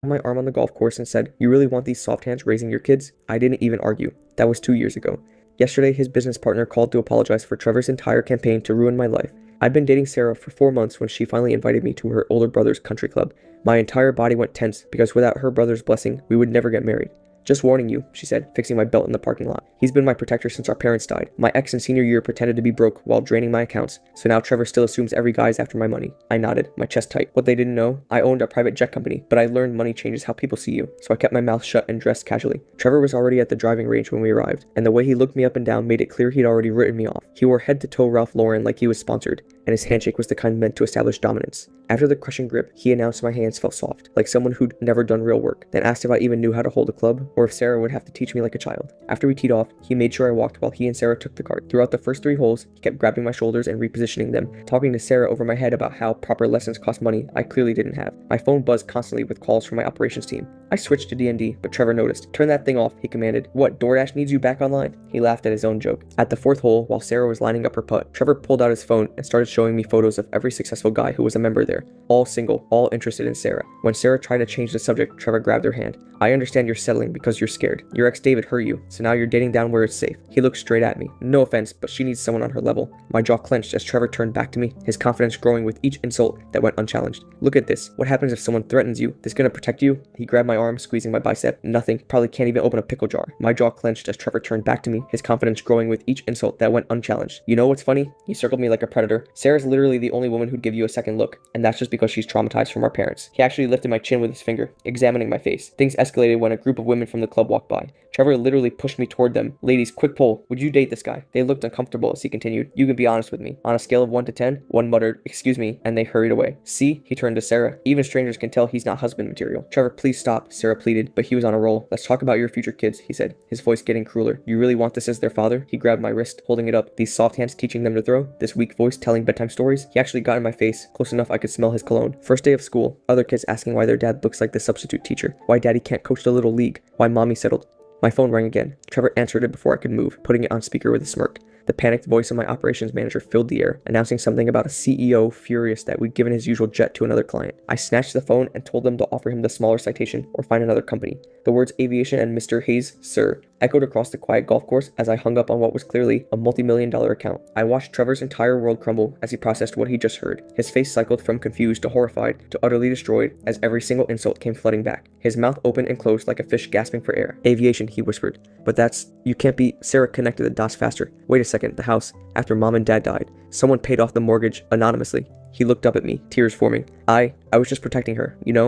My arm on the golf course and said, "You really want these soft hands raising your kids?" I didn't even argue. That was 2 years ago. Yesterday, his business partner called to apologize for Trevor's entire campaign to ruin my life. I'd been dating Sarah for 4 months when she finally invited me to her older brother's country club. My entire body went tense because without her brother's blessing, we would never get married. "Just warning you," she said, fixing my belt in the parking lot. "He's been my protector since our parents died. My ex in senior year pretended to be broke while draining my accounts, so now Trevor still assumes every guy is after my money." I nodded, my chest tight. What they didn't know, I owned a private jet company, but I learned money changes how people see you, so I kept my mouth shut and dressed casually. Trevor was already at the driving range when we arrived, and the way he looked me up and down made it clear he'd already written me off. He wore head-to-toe Ralph Lauren like he was sponsored, and his handshake was the kind meant to establish dominance. After the crushing grip, he announced my hands felt soft, like someone who'd never done real work, then asked if I even knew how to hold a club, or if Sarah would have to teach me like a child. After we teed off, he made sure I walked while he and Sarah took the cart. Throughout the first 3 holes, he kept grabbing my shoulders and repositioning them, talking to Sarah over my head about how proper lessons cost money I clearly didn't have. My phone buzzed constantly with calls from my operations team. I switched to D&D, but Trevor noticed. "Turn that thing off," he commanded. "What, DoorDash needs you back online?" He laughed at his own joke. At the 4th hole, while Sarah was lining up her putt, Trevor pulled out his phone and started showing me photos of every successful guy who was a member there. All single, all interested in Sarah. When Sarah tried to change the subject, Trevor grabbed her hand. "I understand you're settling because you're scared. Your ex David hurt you, so now you're dating down where it's safe." He looked straight at me. "No offense, but she needs someone on her level." My jaw clenched as Trevor turned back to me, his confidence growing with each insult that went unchallenged. "Look at this. What happens if someone threatens you? This gonna protect you?" He grabbed my arm, squeezing my bicep. "Nothing. Probably can't even open a pickle jar." My jaw clenched as Trevor turned back to me, his confidence growing with each insult that went unchallenged. "You know what's funny?" He circled me like a predator. "Sarah's literally the only woman who'd give you a second look, and that's just because she's traumatized from our parents." He actually lifted my chin with his finger, examining my face. Things escalated when a group of women from the club walked by. Trevor literally pushed me toward them. "Ladies, quick poll. Would you date this guy?" They looked uncomfortable as he continued. "You can be honest with me. On a scale of 1 to 10, one muttered, 'Excuse me,' and they hurried away." "See?" He turned to Sarah. "Even strangers can tell he's not husband material." "Trevor, please stop," Sarah pleaded, but he was on a roll. "Let's talk about your future kids," he said, his voice getting crueler. "You really want this as their father?" He grabbed my wrist, holding it up. These soft hands teaching them to throw? This weak voice telling bedtime stories? He actually got in my face, close enough I could smell his cologne. First day of school, other kids asking why their dad looks like the substitute teacher, why daddy can't coach the little league, why mommy settled. My phone rang again. Trevor answered it before I could move, putting it on speaker with a smirk. The panicked voice of my operations manager filled the air, announcing something about a CEO furious that we'd given his usual jet to another client. I snatched the phone and told them to offer him the smaller citation or find another company. The words "aviation" and "Mr. Hayes, sir" echoed across the quiet golf course as I hung up on what was clearly a multi-million-dollar account. I watched Trevor's entire world crumble as he processed what he just heard. His face cycled from confused to horrified to utterly destroyed as every single insult came flooding back. His mouth opened and closed like a fish gasping for air. "Aviation," he whispered. "But you can't be." Sarah connected the dots faster. "Wait a second, the house. After mom and dad died, someone paid off the mortgage anonymously." He looked up at me, tears forming. I was just protecting her, you know?